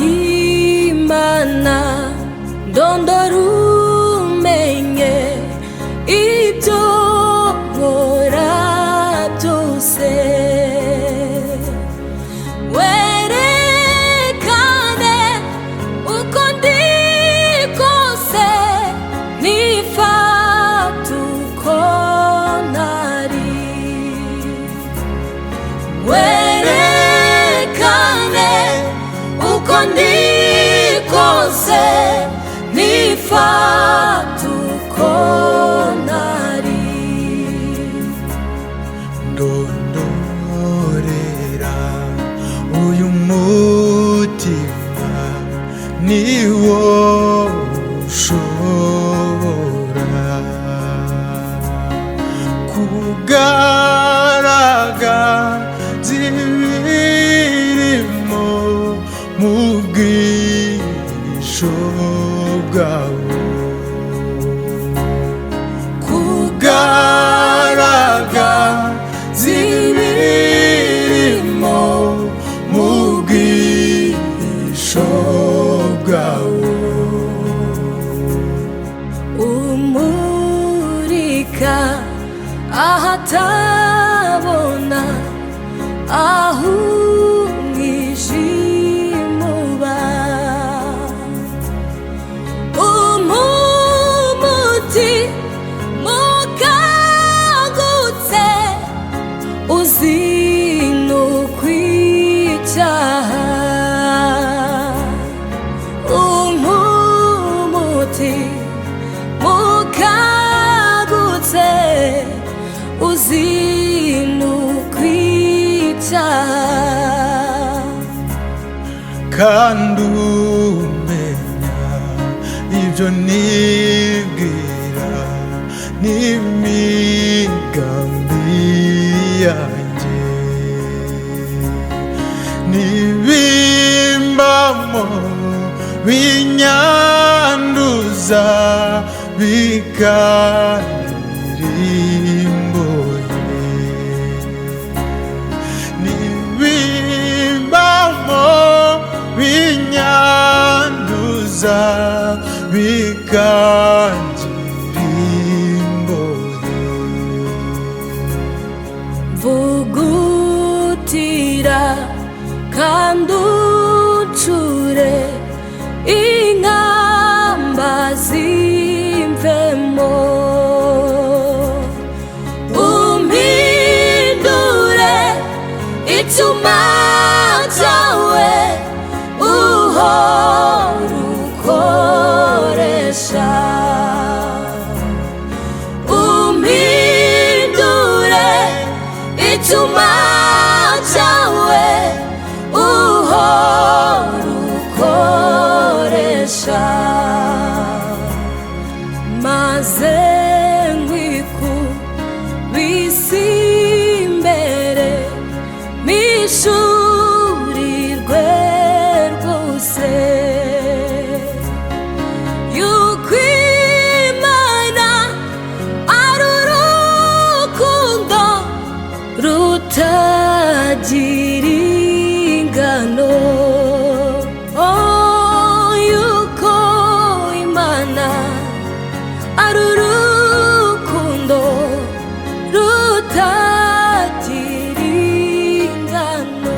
ayimana ndondora umenye ibyo nkora byose werekane uko ndi kose nifata uko ntari werekane uko ndi kose nifata uko ntari ndondorera uyu mutima niwo ushobora kugaragaza ibirimo mu bwisho bwawe kugaragaza ibirimo mu bwisho bwawe umurika ahatabona aho umwijima uba umumuti mukagutse uzinukwicaha umumuti mukagutse uzinukwicaha kandi umenya ibyo nibwira n'imigambi yanjye nibimbamo binyanduza bikandirimbuye nibimbamo binyanduza bikandirimbuye mvugutira kandi uncure inkamba zimvemo umpindure icyuma cyawe uhora ukoresha umpindure icyuma cyawe uhora ukoresha maze nkwikubise imbere mishurirwe rwose yuko Imana ari urukundo rutagira ingano yuko Imana ari urukundo rutagira ingano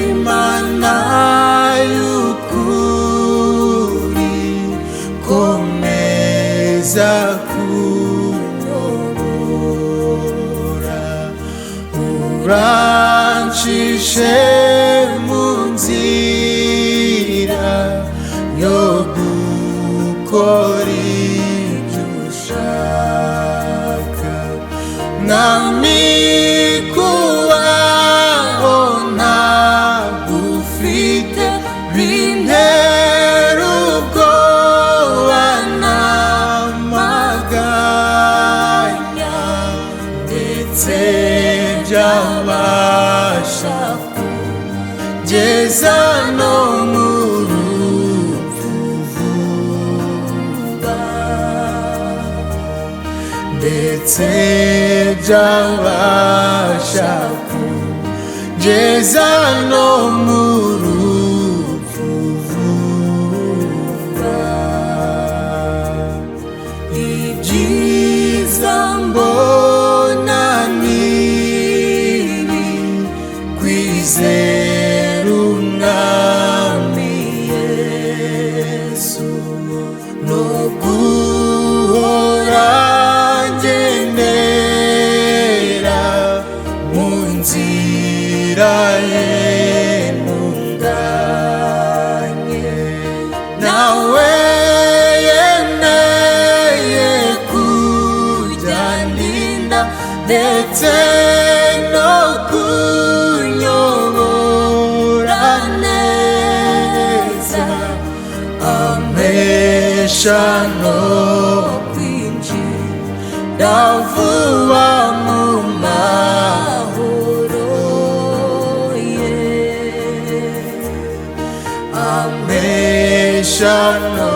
ayimana y'ukuri komeza kunyobora urancishe mu nzira yo gukora ibyo ushaka mwami kubaho ntagufite bintera ubwoba n'amaganya ndetse byabasha kugeza no mu rupfu vuba ndetse byabasha kungeza no mu rupfu vuba. Ibyiza mbona nibi kwizera Umwami Yesu no guhora ngendera mu nzira ye ntunganye. Nawe yemeye kujya ndinda ndetse no kunyobora neza, ampesha no kwinjira vuba mu mahoro ye. Ampesha no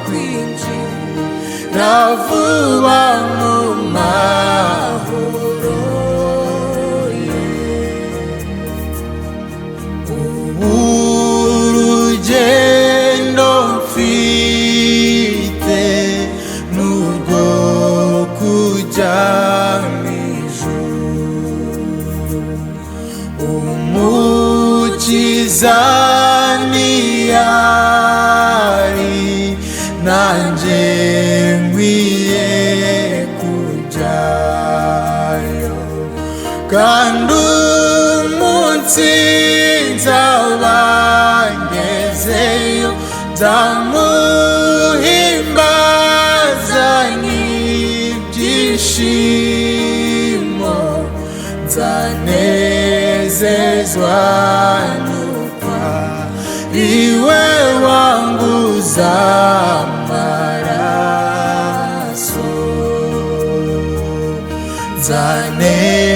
kwinjira vuba mu mahoro ye. Urugendo mfite n'urwo kujya mw'ijuru, Umukiza niyari nanjye nkwiye kujyayo, kandi umunsi nzaba ngezeyo nzamuhimbaza n'ibyishimo, nzanezezwa nuko ariwe wanguza amaraso,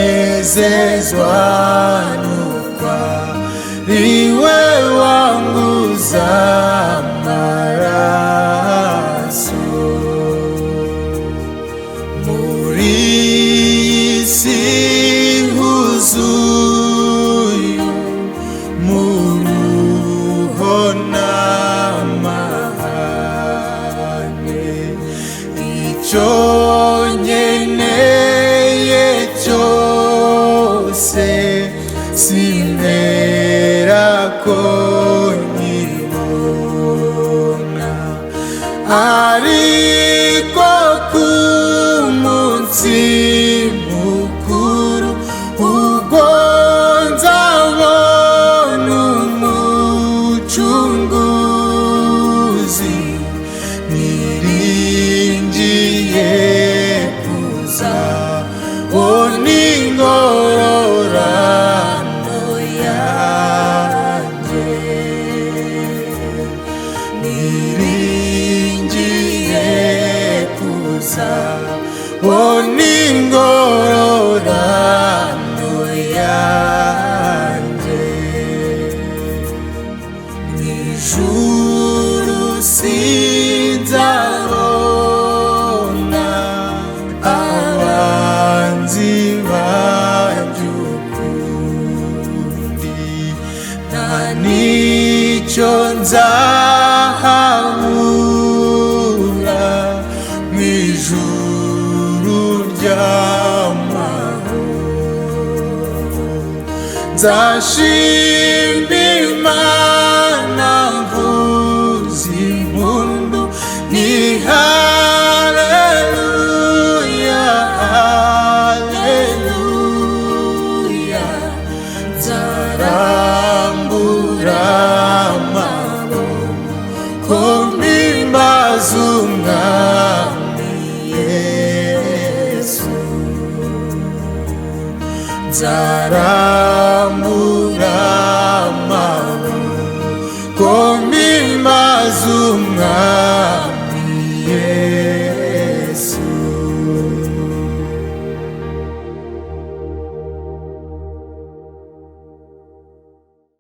nzanezezwa nuko ariwe wanguza amaraso. Muri iyi si huzuye umuruho n'amahane, icyo nkeneye cyose sintera ko nkibona, ariko ku munsi mukuru ubwo nzabona Umucunguzi, niringiye kuzabona ingororano yanjye. Niringiye kuzabona ingororano yanjye. Mw'ijuru sinzabona abanzi banjye ukundi, nta n'icyo nzahabura mw'ijuru ry'amahoro. Nzashima Imana mvuza impundu ni haleluya haleluya, nzarambura amaboko mpimbaza Umwami Yesu, nzarambura